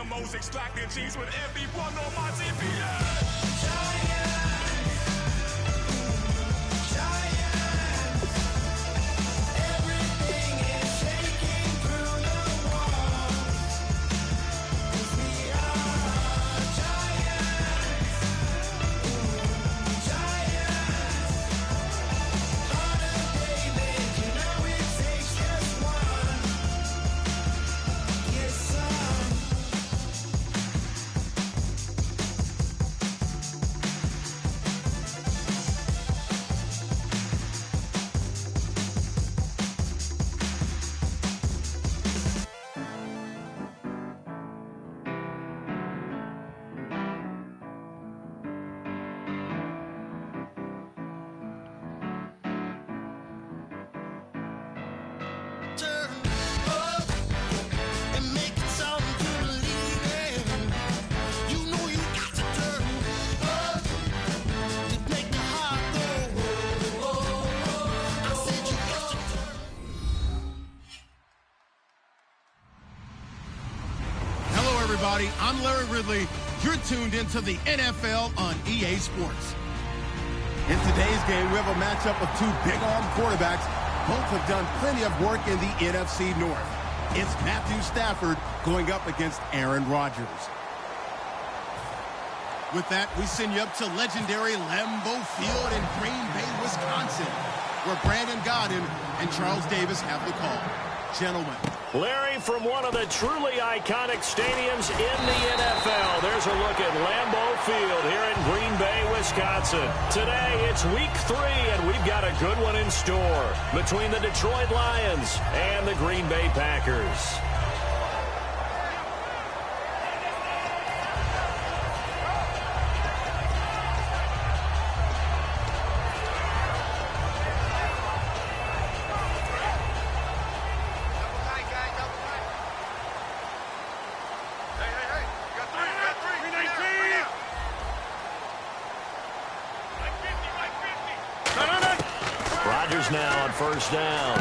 GMOs extracting genes with everyone on my TV. Everybody, I'm Larry Ridley. You're tuned into the NFL on EA Sports. In today's game, we have a matchup of two big-arm quarterbacks. Both have done plenty of work in the NFC North. It's Matthew Stafford going up against Aaron Rodgers. With that, we send you up to legendary Lambeau Field in Green Bay, Wisconsin, where Brandon Gaudin and Charles Davis have the call. Gentlemen. Larry, from one of the truly iconic stadiums in the NFL, there's a look at Lambeau Field here in Green Bay, Wisconsin. Today, it's week 3, and we've got a good one in store between the Detroit Lions and the Green Bay Packers. Now on first down.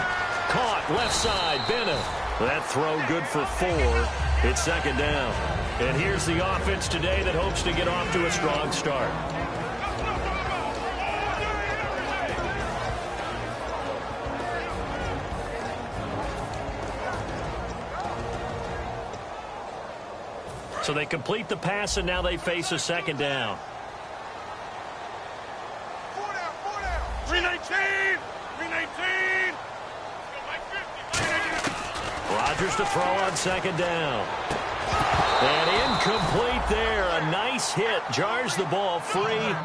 Caught left side, Bennett. That throw good for 4. It's second down. And here's the offense today that hopes to get off to a strong start. So they complete the pass, and now they face a second down. 319! 319! Rodgers to throw on second down. And incomplete there. A nice hit. Jars the ball free.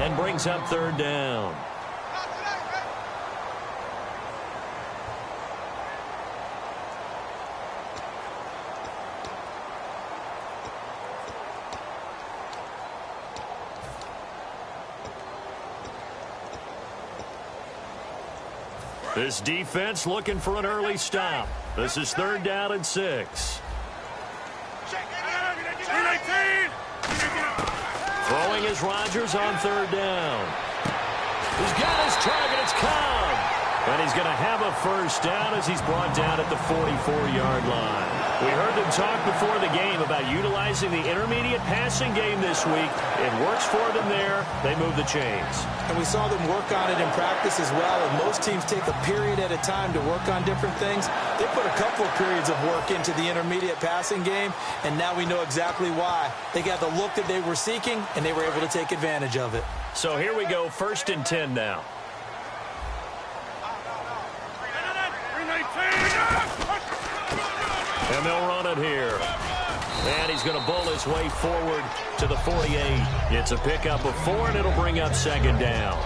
and brings up third down. This defense looking for an early stop. This is third down and 6. Throwing is Rodgers on third down. He's got his target. It's Cobb. And he's going to have a first down as he's brought down at the 44-yard line. We heard them talk before the game about utilizing the intermediate passing game this week. It works for them there. They move the chains. And we saw them work on it in practice as well. And most teams take a period at a time to work on different things. They put a couple of periods of work into the intermediate passing game, and now we know exactly why. They got the look that they were seeking, and they were able to take advantage of it. So here we go, 1st and 10 now. And they'll run it here. And he's going to bowl his way forward to the 48. It's a pickup of 4, and it'll bring up 2nd down.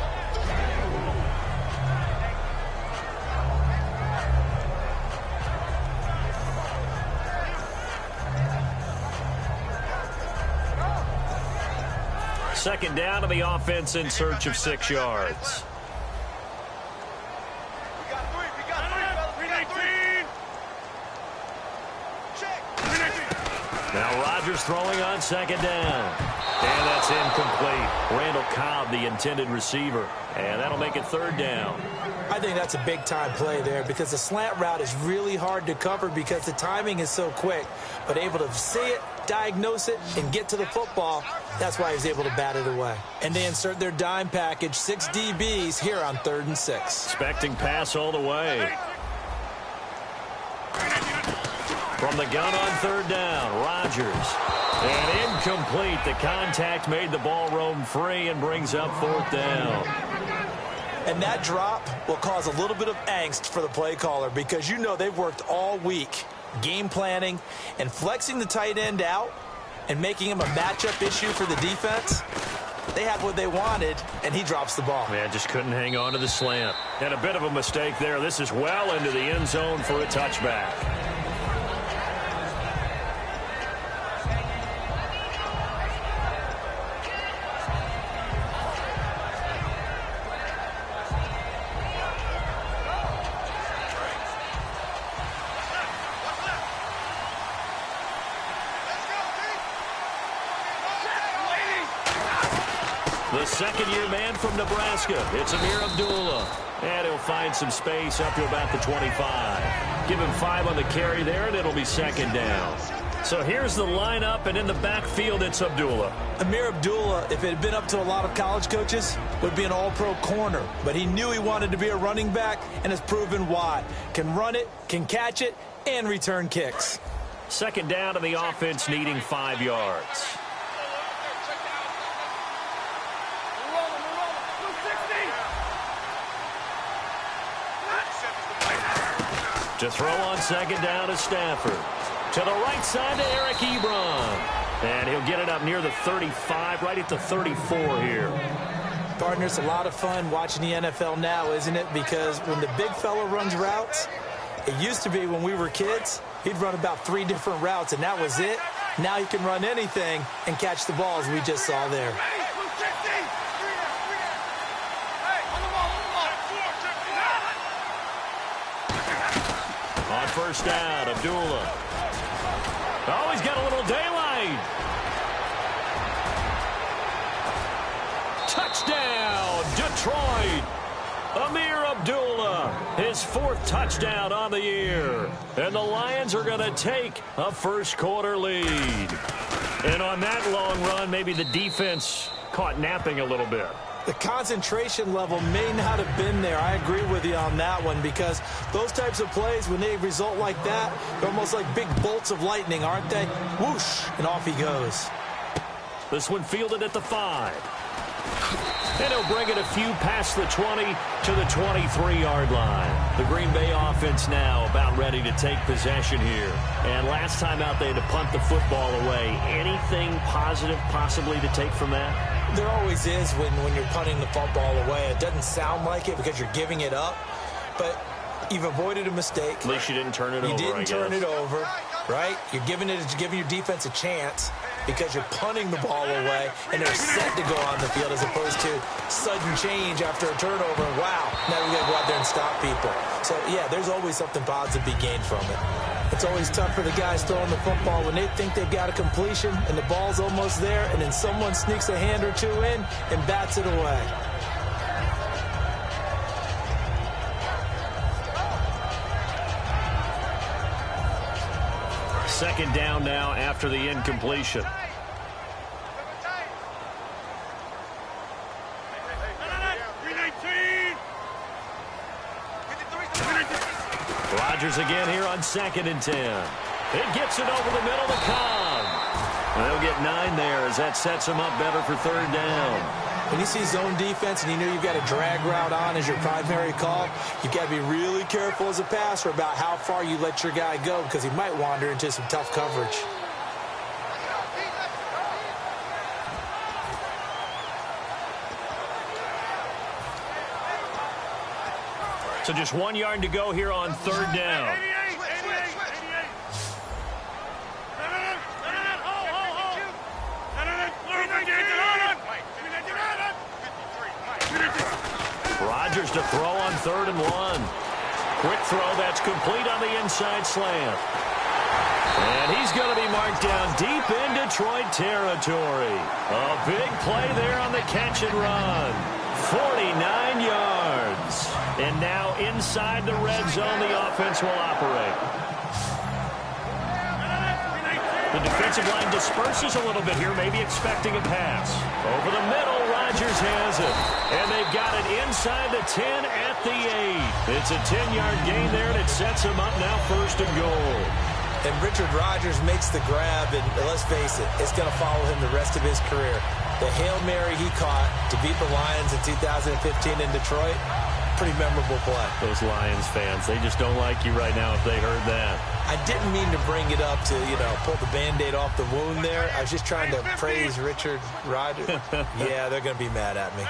Second down to the offense in search of 6 yards. Now Rodgers throwing on 2nd down. And that's incomplete. Randall Cobb, the intended receiver. And that'll make it 3rd down. I think that's a big-time play there because the slant route is really hard to cover because the timing is so quick. But able to see it, diagnose it, and get to the football, that's why he's able to bat it away. And they insert their dime package, 6 DBs here on 3rd and 6. Expecting pass all the way. From the gun on 3rd down, Rodgers. And incomplete. The contact made the ball roam free and brings up 4th down. And that drop will cause a little bit of angst for the play caller because you know they've worked all week game planning and flexing the tight end out and making him a matchup issue for the defense. They had what they wanted, and he drops the ball. Man, just couldn't hang on to the slant. And a bit of a mistake there. This is well into the end zone for a touchback. The second-year man from Nebraska, it's Amir Abdullah. And he'll find some space up to about the 25. Give him 5 on the carry there, and it'll be 2nd down. So here's the lineup, and in the backfield, it's Abdullah. Amir Abdullah, if it had been up to a lot of college coaches, would be an all-pro corner. But he knew he wanted to be a running back, and has proven why. Can run it, can catch it, and return kicks. 2nd down, and the offense needing 5 yards. To throw on 2nd down to Stafford. To the right side to Eric Ebron. And he'll get it up near the 35, right at the 34 here. Partner, it's a lot of fun watching the NFL now, isn't it? Because when the big fella runs routes, it used to be when we were kids, he'd run about 3 different routes, and that was it. Now he can run anything and catch the ball, as we just saw there. On 1st down, Abdullah. Oh, he's got a little daylight. Touchdown, Detroit. Amir Abdullah, his 4th touchdown on the year. And the Lions are going to take a first-quarter lead. And on that long run, maybe the defense caught napping a little bit. The concentration level may not have been there. I agree with you on that one because those types of plays, when they result like that, they're almost like big bolts of lightning, aren't they? Whoosh, and off he goes. This one fielded at the 5. And he'll bring it a few past the 20 to the 23-yard line. The Green Bay offense now about ready to take possession here. And last time out, they had to punt the football away. Anything positive possibly to take from that? There always is when you're punting the football away. It doesn't sound like it because you're giving it up, but you've avoided a mistake. At least you didn't turn it over, You didn't turn it over, right? You're giving your defense a chance because you're punting the ball away, and they're set to go on the field as opposed to sudden change after a turnover. Wow, now we got to go out there and stop people. So, yeah, there's always something positive to be gained from it. It's always tough for the guys throwing the football when they think they've got a completion and the ball's almost there, and then someone sneaks a hand or two in and bats it away. Second down now after the incompletion. Rodgers again here on 2nd and 10. It gets it over the middle to Cobb. And they'll get 9 there as that sets them up better for 3rd down. When you see zone defense and you know you've got a drag route on as your primary call, you've got to be really careful as a passer about how far you let your guy go because he might wander into some tough coverage. So just 1 yard to go here on 3rd down. Rodgers to throw on 3rd and 1. Quick throw that's complete on the inside slant. And he's going to be marked down deep in Detroit territory. A big play there on the catch and run. 49 yards. And now inside the red zone, the offense will operate. The defensive line disperses a little bit here, maybe expecting a pass. Over the middle, Rodgers has it. And they've got it inside the 10 at the 8. It's a 10-yard gain there, and it sets him up now 1st and goal. And Richard Rodgers makes the grab, and let's face it, it's going to follow him the rest of his career. The Hail Mary he caught to beat the Lions in 2015 in Detroit, pretty memorable play. Those Lions fans, they just don't like you right now if they heard that. I didn't mean to bring it up to, pull the Band-Aid off the wound there. I was just trying to praise Richard Rodgers. Yeah, they're going to be mad at me.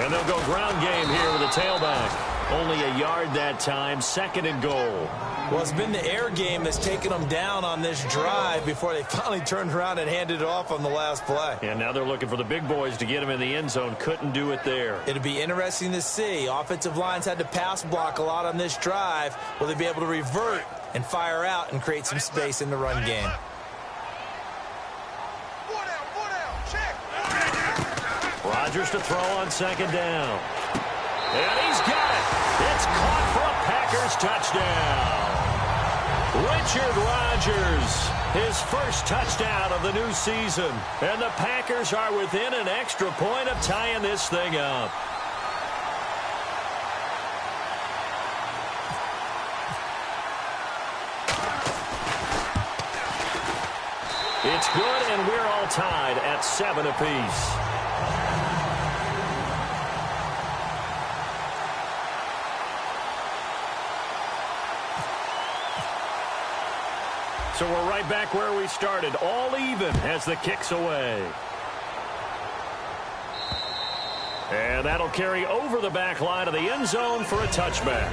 And they'll go ground game here with a tailback. Only a yard that time, 2nd and goal. Well, it's been the air game that's taken them down on this drive before they finally turned around and handed it off on the last play. And now they're looking for the big boys to get him in the end zone. Couldn't do it there. It'll be interesting to see. Offensive lines had to pass block a lot on this drive. Will they be able to revert and fire out and create some space in the run game? Rodgers to throw on 2nd down. And he's got it. It's caught for a Packers touchdown. Richard Rodgers, his first touchdown of the new season. And the Packers are within an extra point of tying this thing up. It's good, and we're all tied at 7 apiece. So we're right back where we started, all even as the kick's away. And that'll carry over the back line of the end zone for a touchback.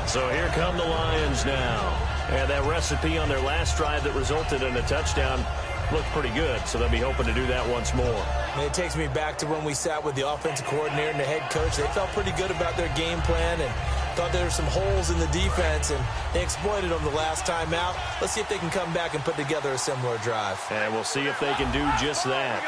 So here come the Lions now. And that recipe on their last drive that resulted in a touchdown looked pretty good, so they'll be hoping to do that once more. And it takes me back to when we sat with the offensive coordinator and the head coach. They felt pretty good about their game plan and thought there were some holes in the defense, and they exploited them the last time out. Let's see if they can come back and put together a similar drive. And we'll see if they can do just that.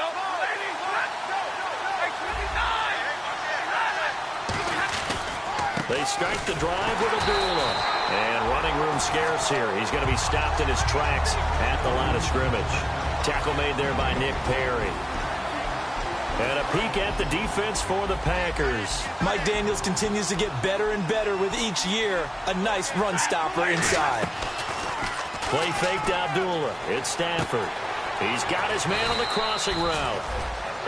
They start the drive with Abdullah. And running room scarce here. He's going to be stopped in his tracks at the line of scrimmage. Tackle made there by Nick Perry. And a peek at the defense for the Packers. Mike Daniels continues to get better and better with each year. A nice run stopper inside. Play fake to Abdullah. It's Stafford. He's got his man on the crossing route.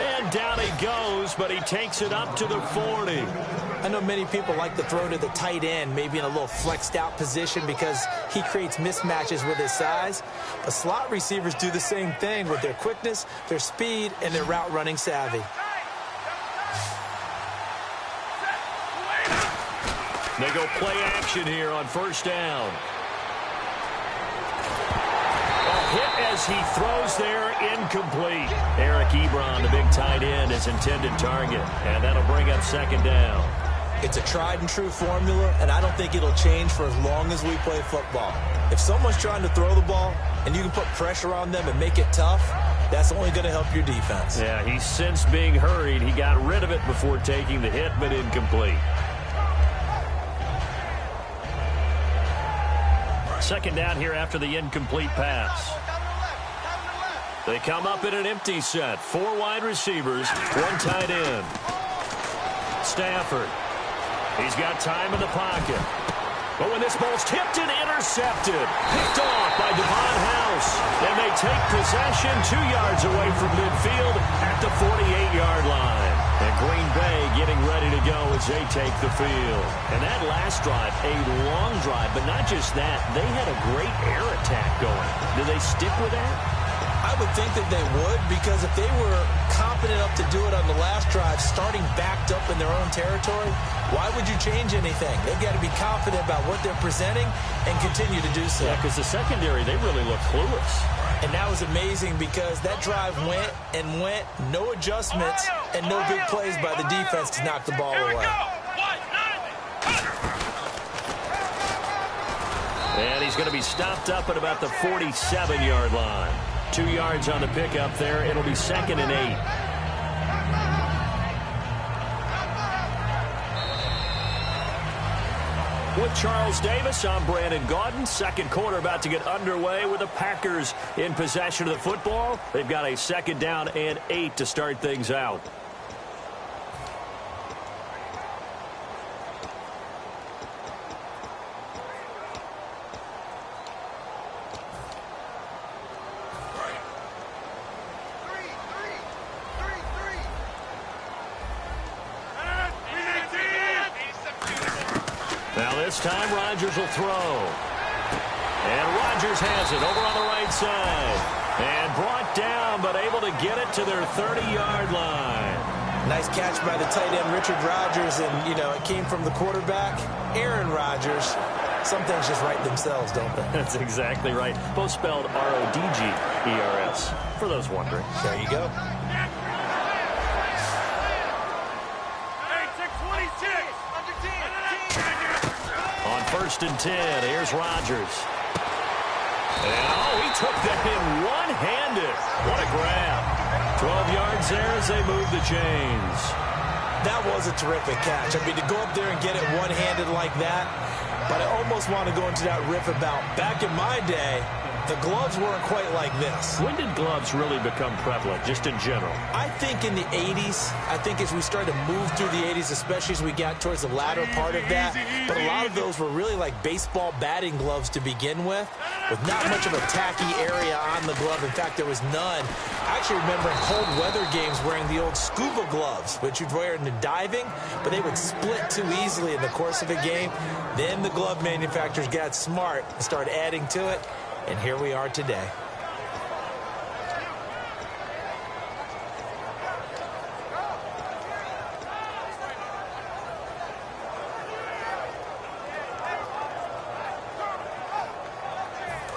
And down he goes, but he takes it up to the 40. I know many people like to throw to the tight end, maybe in a little flexed out position because he creates mismatches with his size. But slot receivers do the same thing with their quickness, their speed, and their route running savvy. They go play action here on first down. A hit as he throws there, incomplete. Eric Ebron, the big tight end, his intended target. And that'll bring up second down. It's a tried and true formula, and I don't think it'll change for as long as we play football. If someone's trying to throw the ball and you can put pressure on them and make it tough, that's only going to help your defense. Yeah, he sensed being hurried. He got rid of it before taking the hit, but incomplete. Second down here after the incomplete pass. They come up in an empty set. 4 wide receivers, 1 tight end. Stafford. He's got time in the pocket. But when this ball's tipped and intercepted, picked off by Devon House. And they take possession 2 yards away from midfield at the 48-yard line. And Green Bay getting ready to go as they take the field. And that last drive, a long drive, but not just that. They had a great air attack going. Do they stick with that? I would think that they would, because if they were confident enough to do it on the last drive, starting backed up in their own territory, why would you change anything? They've got to be confident about what they're presenting and continue to do so. Yeah, because the secondary, they really look clueless. And that was amazing because that drive went and went, no adjustments, and no big plays by the defense to knock the ball away. And he's going to be stopped up at about the 47-yard line. 2 yards on the pickup there. It'll be 2nd and 8. With Charles Davis, I'm Brandon Gaudin. Second quarter about to get underway with the Packers in possession of the football. They've got a 2nd down and 8 to start things out. Now this time Rodgers will throw. And Rodgers has it over on the right side. And brought down, but able to get it to their 30-yard line. Nice catch by the tight end, Richard Rodgers. And, you know, it came from the quarterback, Aaron Rodgers. Some things just write themselves, don't they? That's exactly right. Both spelled R-O-D-G-E-R-S, for those wondering. There you go. On 1st and 10, here's Rodgers. And, oh, he took that in one-handed. What a grab. 12 yards there as they move the chains. That was a terrific catch. I mean, to go up there and get it one-handed like that, but I almost want to go into that riff about back in my day, the gloves weren't quite like this. When did gloves really become prevalent, just in general? I think in the 80s. I think as we started to move through the 80s, especially as we got towards the latter part of that. But a lot of those were really like baseball batting gloves to begin with not much of a tacky area on the glove. In fact, there was none. I actually remember in cold weather games wearing the old scuba gloves, which you'd wear in the diving, but they would split too easily in the course of a game. Then the glove manufacturers got smart and started adding to it. And here we are today.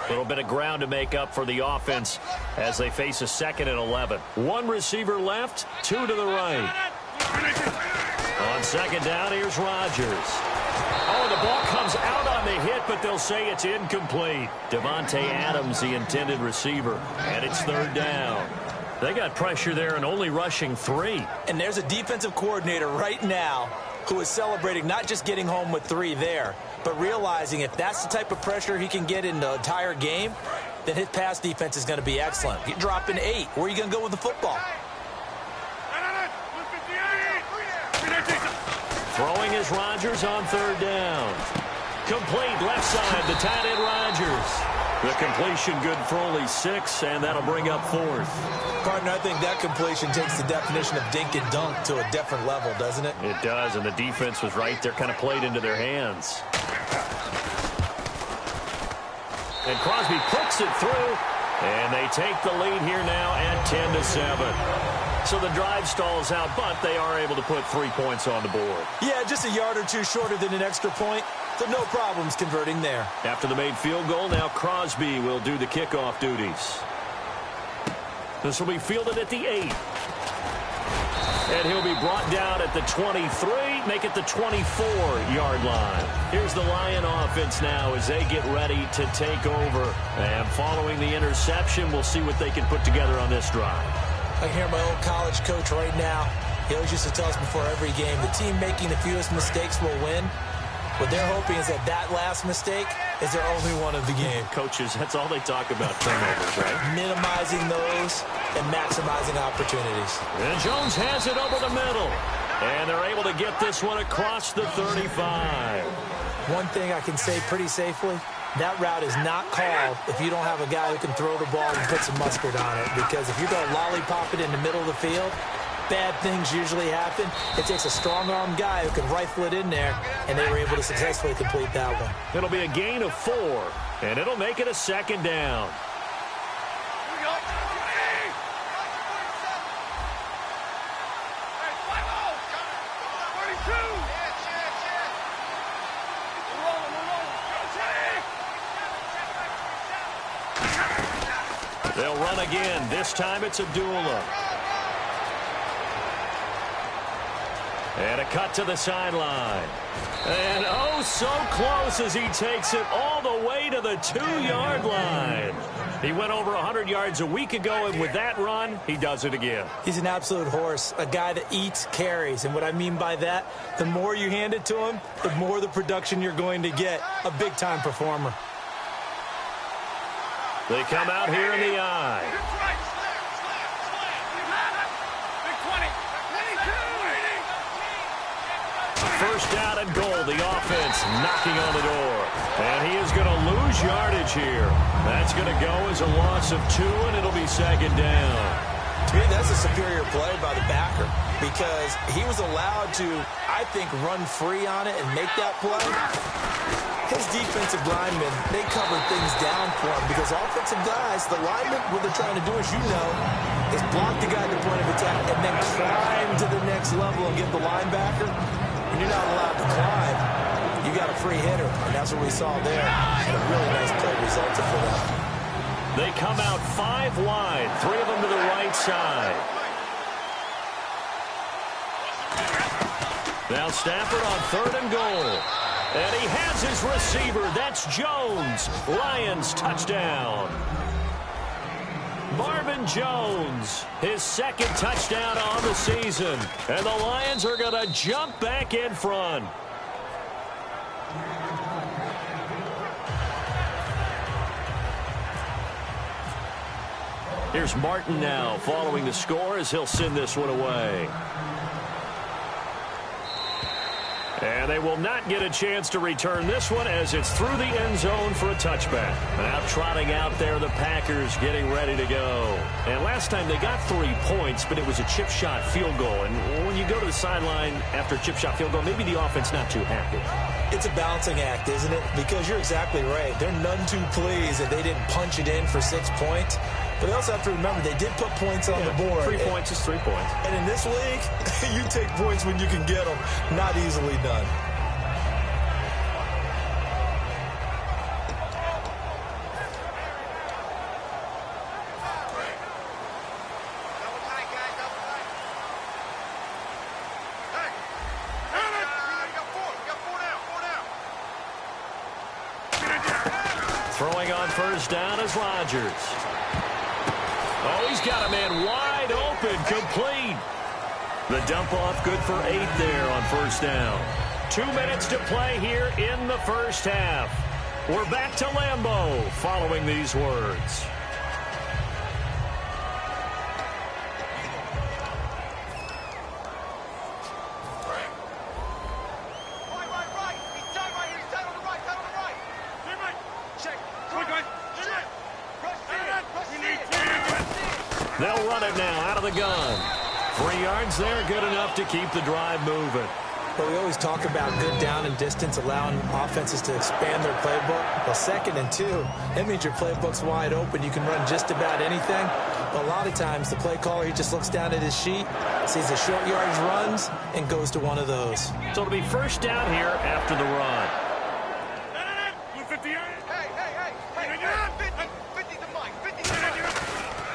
A little bit of ground to make up for the offense as they face a 2nd and 11. 1 receiver left, 2 to the right. On 2nd down, here's Rodgers. Oh, the ball comes out on the hit, but they'll say it's incomplete. Devontae Adams, the intended receiver, and it's 3rd down. They got pressure there and only rushing 3. And there's a defensive coordinator right now who is celebrating not just getting home with 3 there, but realizing if that's the type of pressure he can get in the entire game, then his pass defense is going to be excellent. You drop in 8. Where are you going to go with the football? Throwing is Rodgers on 3rd down. Complete left side, the tight end Rodgers. The completion good for only 6, and that'll bring up 4th. Partner, I think that completion takes the definition of dink and dunk to a different level, doesn't it? It does, and the defense was right there, kind of played into their hands. And Crosby puts it through, and they take the lead here now at 10-7. So the drive stalls out, but they are able to put 3 points on the board. Yeah, just a yard or two shorter than an extra point, so no problems converting there. After the made field goal, now Crosby will do the kickoff duties. This will be fielded at the 8. And he'll be brought down at the 23, make it the 24-yard line. Here's the Lion offense now as they get ready to take over. And following the interception, we'll see what they can put together on this drive. I can hear my old college coach right now. He always used to tell us before every game, the team making the fewest mistakes will win. What they're hoping is that that last mistake is their only one of the game. Coaches, that's all they talk about, turnovers, right? Minimizing those and maximizing opportunities. And Jones has it over the middle. And they're able to get this one across the 35. One thing I can say pretty safely, that route is not called if you don't have a guy who can throw the ball and put some mustard on it. Because if you're going to lollipop it in the middle of the field, bad things usually happen. It takes a strong-armed guy who can rifle it in there, and they were able to successfully complete that one. It'll be a gain of 4, and it'll make it a 2nd down. They'll run again. This time it's Abdullah. And a cut to the sideline. And oh, so close as he takes it all the way to the 2-yard line. He went over 100 yards a week ago, and with that run, he does it again. He's an absolute horse, a guy that eats carries. And what I mean by that, the more you hand it to him, the more the production you're going to get. A big-time performer. They come out here in the eye. First down and goal. The offense knocking on the door. And he is going to lose yardage here. That's going to go as a loss of 2, and it'll be 2nd down. To me, that's a superior play by the backer because he was allowed to, I think, run free on it and make that play. His defensive linemen, they covered things down for him because offensive guys, the linemen, what they're trying to do, as you know, is block the guy at the point of attack and then climb to the next level and get the linebacker. When you're not allowed to climb, you got a free hitter, and that's what we saw there. And a really nice play resulted for them. They come out 5 wide, 3 of them to the right side. Now Stafford on 3rd and goal. And he has his receiver. That's Jones. Lions touchdown. Marvin Jones, his 2nd touchdown on the season. And the Lions are going to jump back in front. Here's Martin now following the score as he'll send this one away. And they will not get a chance to return this one as it's through the end zone for a touchback. Now trotting out there, the Packers getting ready to go. And last time they got 3 points, but it was a chip shot field goal. And when you go to the sideline after a chip shot field goal, maybe the offense not too happy. It's a balancing act, isn't it? Because you're exactly right. They're none too pleased that they didn't punch it in for 6 points. But they also have to remember they did put points on the board. 3 points is 3 points. And in this league, you take points when you can get them. Not easily done. Throwing on first down is Rodgers. Oh, he's got a man wide open, complete. The dump off good for 8 there on first down. 2 minutes to play here in the first half. We're back to Lambeau following these words. They'll run it now out of the gun. 3 yards there, good enough to keep the drive moving. But we always talk about good down and distance, allowing offenses to expand their playbook. Well, 2nd and 2, that means your playbook's wide open. You can run just about anything. But a lot of times, the play caller, he just looks down at his sheet, sees the short yardage runs, and goes to one of those. So it'll be first down here after the run.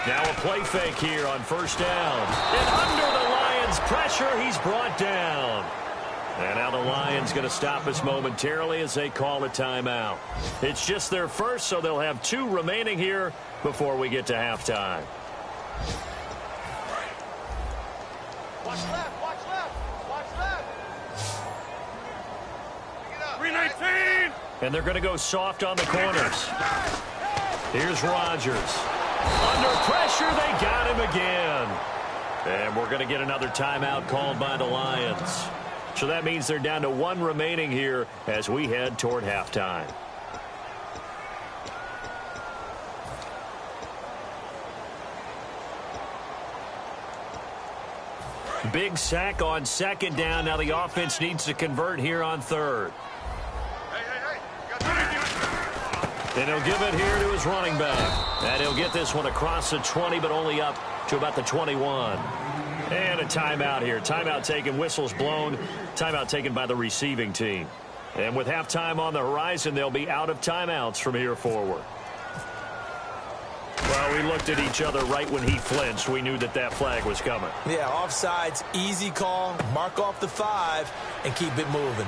Now a play fake here on first down. And under the Lions' pressure, he's brought down. And now the Lions going to stop us momentarily as they call a timeout. It's just their first, so they'll have 2 remaining here before we get to halftime. Watch left, watch left, watch left. 319. And they're going to go soft on the corners. Here's Rodgers. Under pressure, they got him again. And we're going to get another timeout called by the Lions. So that means they're down to 1 remaining here as we head toward halftime. Big sack on 2nd down. Now the offense needs to convert here on 3rd. And he'll give it here to his running back. And he'll get this one across the 20, but only up to about the 21. And a timeout here. Timeout taken, whistles blown. Timeout taken by the receiving team. And with halftime on the horizon, they'll be out of timeouts from here forward. Well, we looked at each other right when he flinched. We knew that that flag was coming. Yeah, offsides, easy call. Mark off the 5 and keep it moving.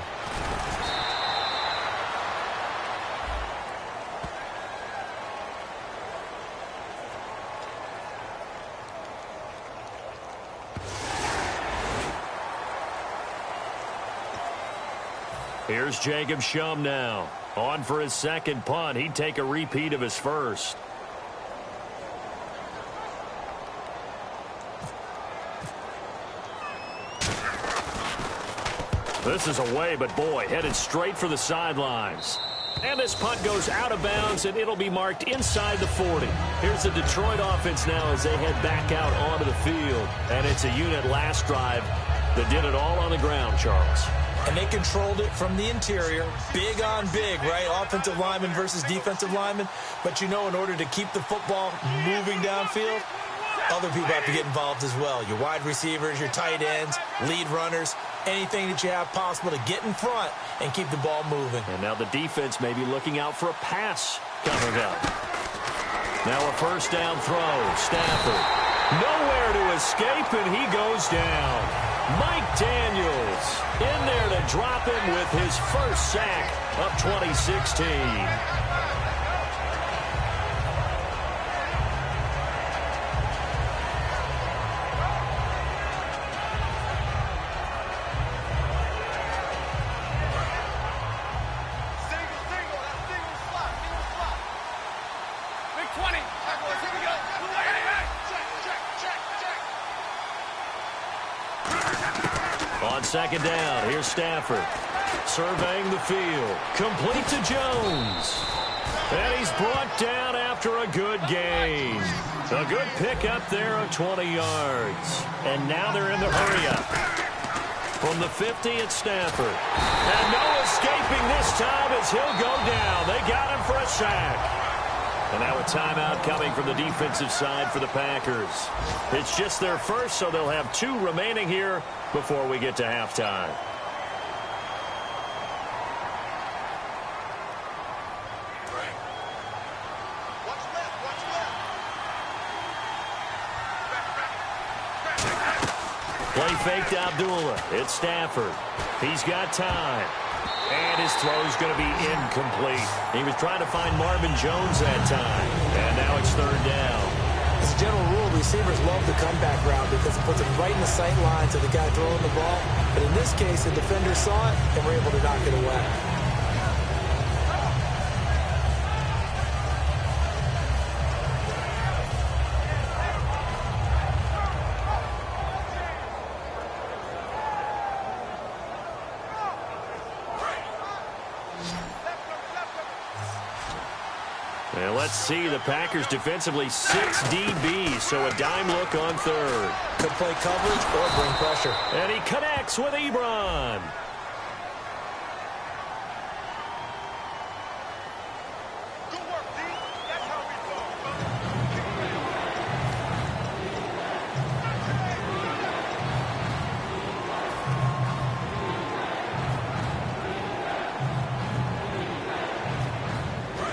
Here's Jacob Shum now. On for his 2nd punt. He'd take a repeat of his first. This is away, but boy, headed straight for the sidelines. And this punt goes out of bounds, and it'll be marked inside the 40. Here's the Detroit offense now as they head back out onto the field. And it's a unit last drive that did it all on the ground, Charles. And they controlled it from the interior. Big on big, right? Offensive lineman versus defensive lineman. But you know, in order to keep the football moving downfield, other people have to get involved as well. Your wide receivers, your tight ends, lead runners, anything that you have possible to get in front and keep the ball moving. And now the defense may be looking out for a pass coming up. Now a first down throw. Stafford. Nowhere to escape, and he goes down. Mike Daniels in there to drop him with his first sack of 2016. On 2nd down, here's Stafford. Surveying the field. Complete to Jones. And he's brought down after a good gain. A good pickup there of 20 yards. And now they're in the hurry-up. From the 50, it's Stafford. And no escaping this time as he'll go down. They got him for a sack. And now a timeout coming from the defensive side for the Packers. It's just their first, so they'll have 2 remaining here before we get to halftime. Play fake to Abdullah. It's Stafford. He's got time. And his throw's going to be incomplete. He was trying to find Marvin Jones that time. And now it's 3rd down. As a general rule, receivers love the comeback route because it puts them right in the sight lines of the guy throwing the ball. But in this case, the defender saw it and were able to knock it away. And let's see, the Packers defensively 6 DBs, so a dime look on third. Could play coverage or bring pressure. And he connects with Ebron.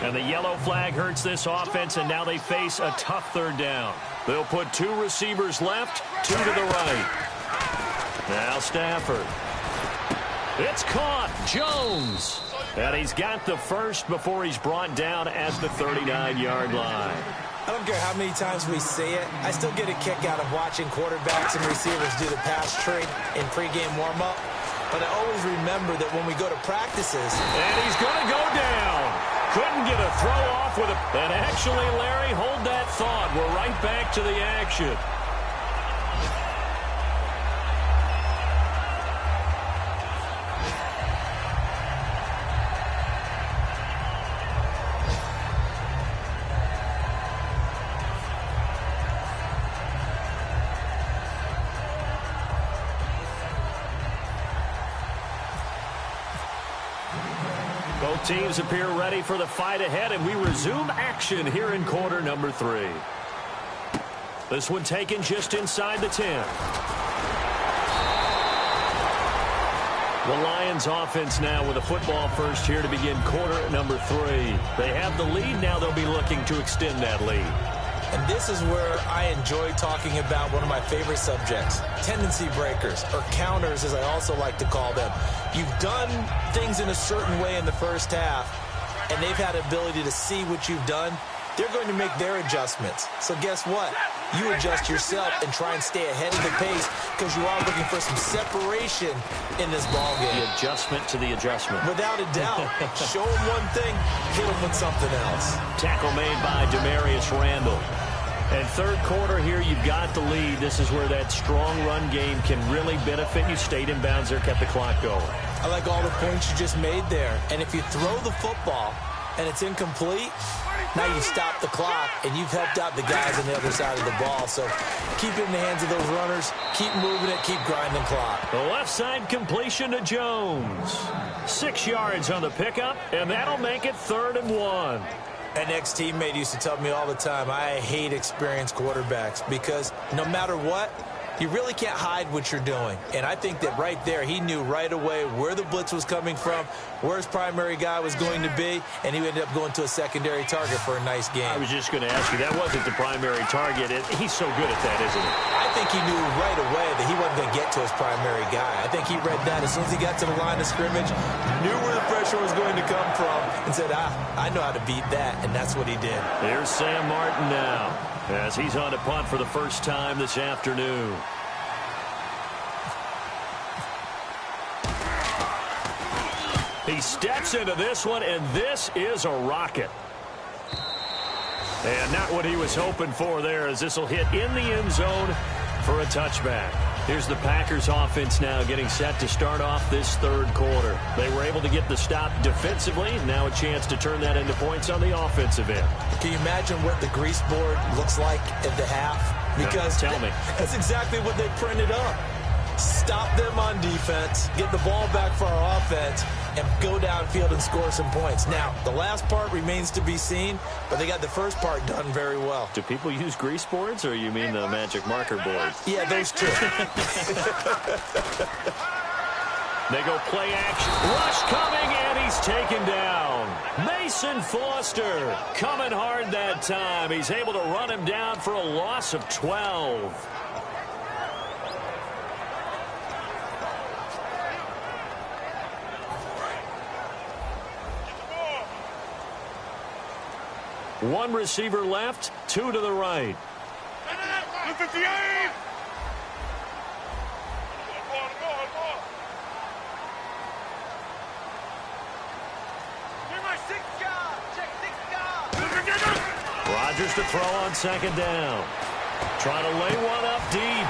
And the yellow flag hurts this offense, and now they face a tough third down. They'll put 2 receivers left, 2 to the right. Now Stafford. It's caught. Jones. And he's got the first before he's brought down at the 39-yard line. I don't care how many times we say it. I still get a kick out of watching quarterbacks and receivers do the pass trade in pregame warm-up. But I always remember that when we go to practices. And he's going to go down. Couldn't get a throw off with a... And actually, Larry, hold that thought. We're right back to the action. Both teams appear ready for the fight ahead, and we resume action here in quarter number 3. This one taken just inside the 10. The Lions offense now with a football first here to begin quarter number 3. They have the lead. Now they'll be looking to extend that lead. And this is where I enjoy talking about one of my favorite subjects, tendency breakers, or counters as I also like to call them. You've done things in a certain way in the first half, and they've had ability to see what you've done. They're going to make their adjustments. So guess what? You adjust yourself and try and stay ahead of the pace because you are looking for some separation in this ball game. The adjustment to the adjustment. Without a doubt. Show them one thing, hit them with something else. Tackle made by Demarius Randall. And third quarter here, you've got the lead. This is where that strong run game can really benefit you. Stayed in bounds there, kept the clock going. I like all the points you just made there. And if you throw the football and it's incomplete, now you stop the clock and you've helped out the guys on the other side of the ball. So keep it in the hands of those runners. Keep moving it. Keep grinding the clock. The left side completion to Jones. 6 yards on the pickup, and that'll make it 3rd and 1. An ex-teammate used to tell me all the time, I hate experienced quarterbacks because no matter what, you really can't hide what you're doing. And I think that right there, he knew right away where the blitz was coming from, where his primary guy was going to be, and he ended up going to a secondary target for a nice game. I was just going to ask you, that wasn't the primary target. He's so good at that, isn't he? I think he knew right away that he wasn't going to get to his primary guy. I think he read that as soon as he got to the line of scrimmage, knew where the pressure was going to come from, and said, I know how to beat that, and that's what he did. Here's Sam Martin now, as he's on to punt for the first time this afternoon. He steps into this one, and this is a rocket. And not what he was hoping for there, as this will hit in the end zone for a touchback. Here's the Packers offense now getting set to start off this third quarter. They were able to get the stop defensively. Now a chance to turn that into points on the offensive end. Can you imagine what the grease board looks like at the half? Because tell me. That's exactly what they printed up. Stop them on defense, get the ball back for our offense, and go downfield and score some points. Now, the last part remains to be seen, but they got the first part done very well. Do people use grease boards, or you mean the magic marker boards? Yeah, those two. They go play action. Rush coming, and he's taken down. Mason Foster coming hard that time. He's able to run him down for a loss of 12. One receiver left, 2 to the right. Rodgers to throw on second down. Trying to lay one up deep.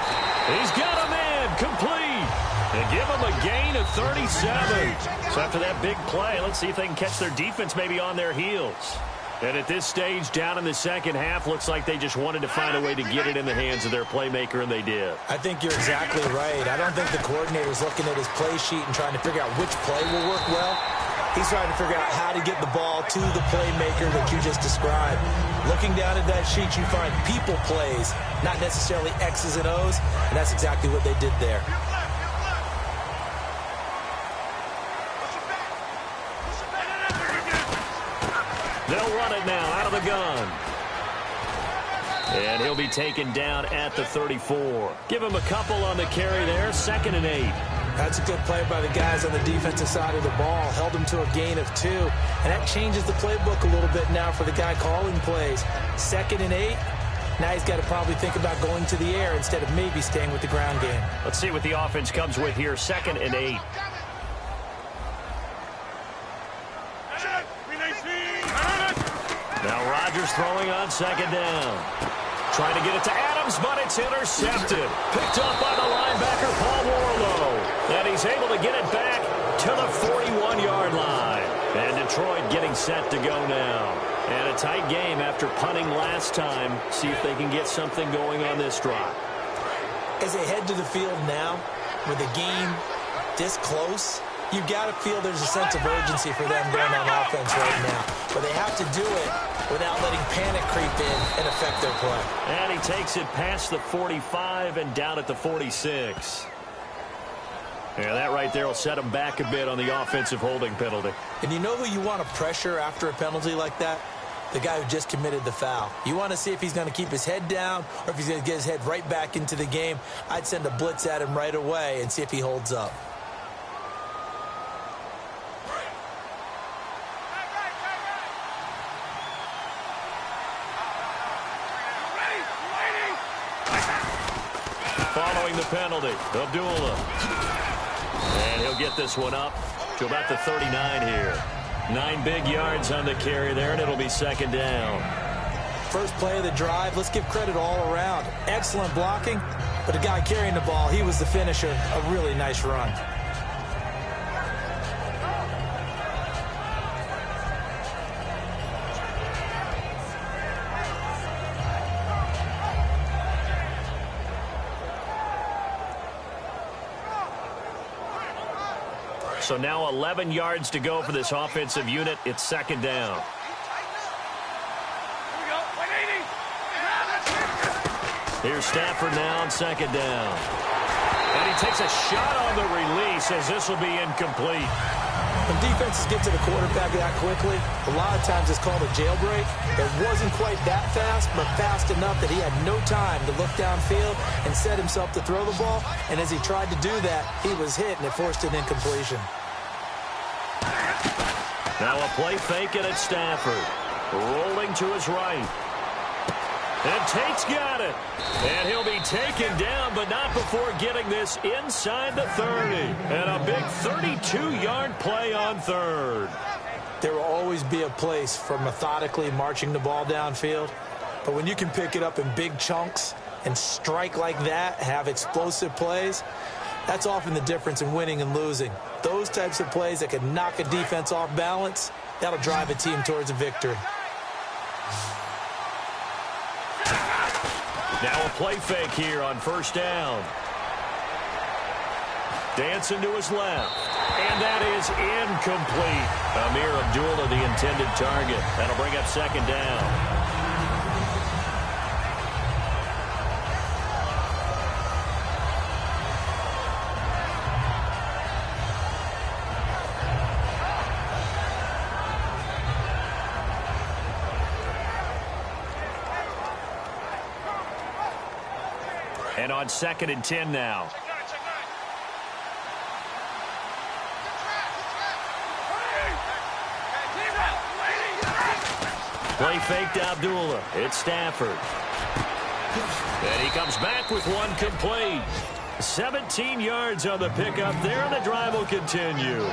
He's got a man complete. And give him a gain of 37. So after that big play, let's see if they can catch their defense maybe on their heels. And at this stage, down in the second half, looks like they just wanted to find a way to get it in the hands of their playmaker, and they did. I think you're exactly right. I don't think the coordinator's looking at his play sheet and trying to figure out which play will work well. He's trying to figure out how to get the ball to the playmaker that you just described. Looking down at that sheet, you find people plays, not necessarily X's and O's, and that's exactly what they did there. They'll run it now out of the gun. And he'll be taken down at the 34. Give him a couple on the carry there, 2nd and 8. That's a good play by the guys on the defensive side of the ball. Held them to a gain of 2. And that changes the playbook a little bit now for the guy calling plays. 2nd and 8. Now he's got to probably think about going to the air instead of maybe staying with the ground game. Let's see what the offense comes with here, 2nd and 8. Now Rodgers throwing on 2nd down. Trying to get it to Adams, but it's intercepted. Picked up by the linebacker, Paul Warlow. And he's able to get it back to the 41-yard line. And Detroit getting set to go now. And a tight game after punting last time. See if they can get something going on this drive. As they head to the field now, with the game this close, you've got to feel there's a sense of urgency for them going on offense right now. But they have to do it without letting panic creep in and affect their play. And he takes it past the 45 and down at the 46. Yeah, that right there will set him back a bit on the offensive holding penalty. And you know who you want to pressure after a penalty like that? The guy who just committed the foul. You want to see if he's going to keep his head down or if he's going to get his head right back into the game. I'd send a blitz at him right away and see if he holds up. Following the penalty, Abdullah. And he'll get this one up to about the 39 here. 9 big yards on the carry there, and it'll be 2nd down. First play of the drive, let's give credit all around. Excellent blocking, but the guy carrying the ball, he was the finisher. A really nice run. So now 11 yards to go for this offensive unit. It's 2nd down. Here's Stafford now on 2nd down. And he takes a shot on the release as this will be incomplete. When defenses get to the quarterback that quickly, a lot of times it's called a jailbreak. It wasn't quite that fast, but fast enough that he had no time to look downfield and set himself to throw the ball. And as he tried to do that, he was hit, and it forced an incompletion. Now a play fake it at Stafford. Rolling to his right. And Tate's got it. And he'll be taken down, but not before getting this inside the 30. And a big 32-yard play on 3rd. There will always be a place for methodically marching the ball downfield. But when you can pick it up in big chunks and strike like that, have explosive plays, that's often the difference in winning and losing. Those types of plays that can knock a defense off balance, that'll drive a team towards a victory. Now a play fake here on 1st down. Dancing to his left. And that is incomplete. Amir Abdullah, the intended target. That'll bring up 2nd down. And on 2nd and 10 now. Play fake to Abdullah. It's Stafford. And he comes back with one complete. 17 yards on the pickup there, and the drive will continue.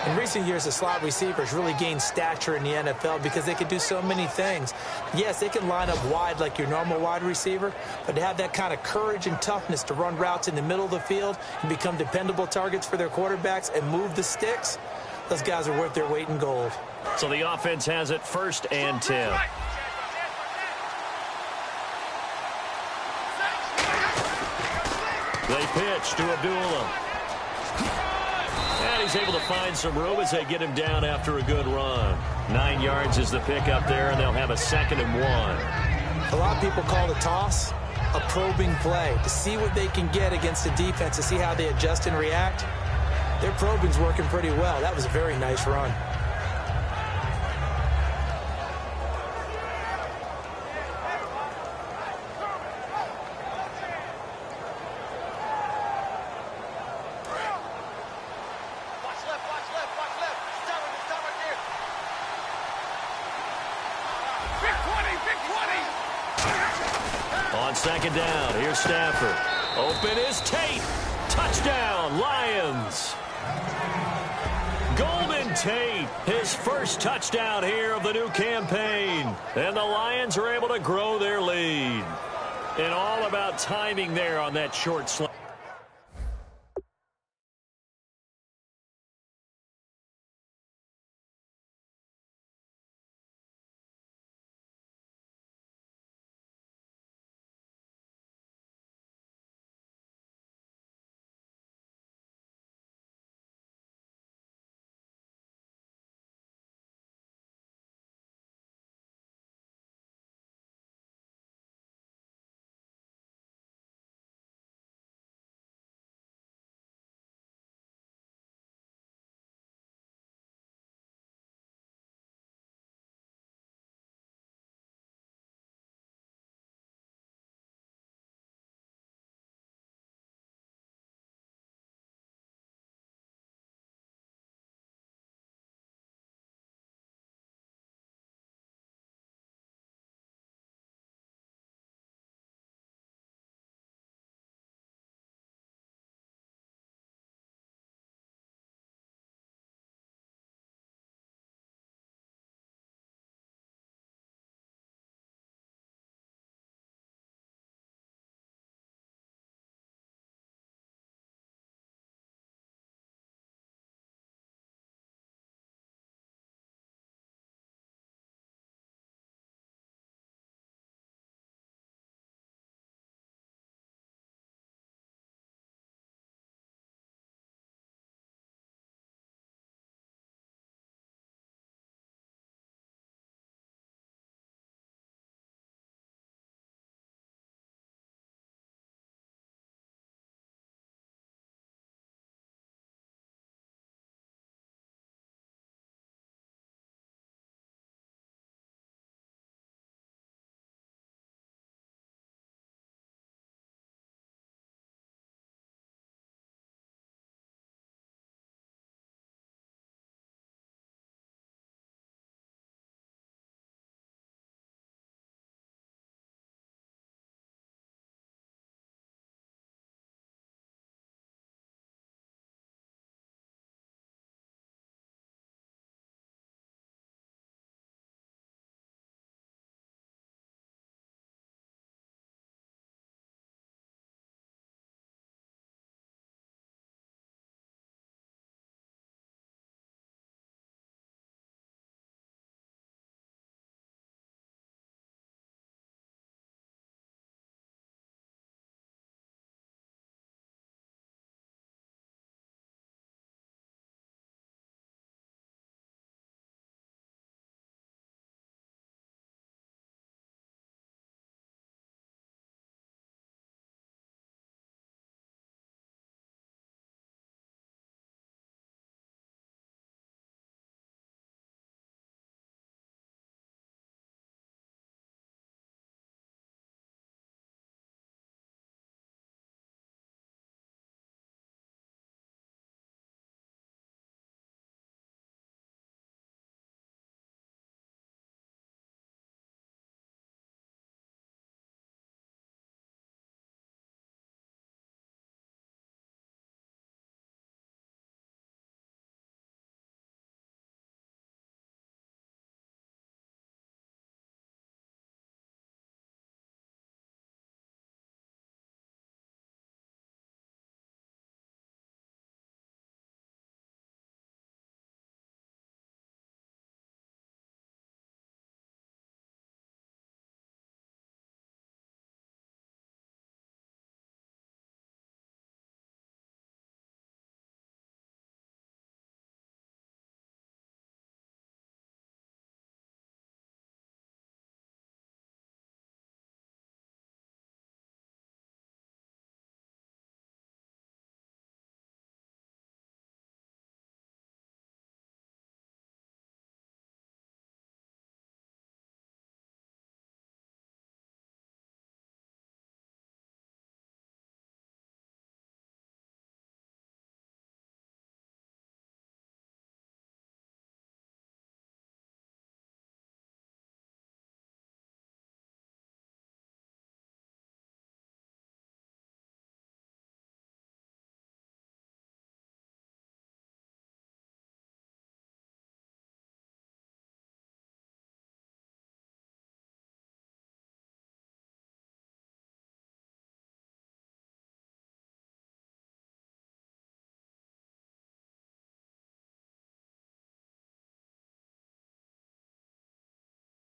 In recent years, the slot receivers really gained stature in the NFL because they can do so many things. Yes, they can line up wide like your normal wide receiver, but to have that kind of courage and toughness to run routes in the middle of the field and become dependable targets for their quarterbacks and move the sticks, those guys are worth their weight in gold. So the offense has it 1st and 10. They pitch to Abdullah. And he's able to find some room as they get him down after a good run. 9 yards is the pickup there, and they'll have a 2nd and 1. A lot of people call the toss a probing play to see what they can get against the defense, to see how they adjust and react. Their probing's working pretty well. That was a very nice run. On 2nd down, here's Stafford. Open is Tate. Touchdown, Lions. Golden Tate, his first touchdown here of the new campaign. And the Lions are able to grow their lead. And all about timing there on that short slant.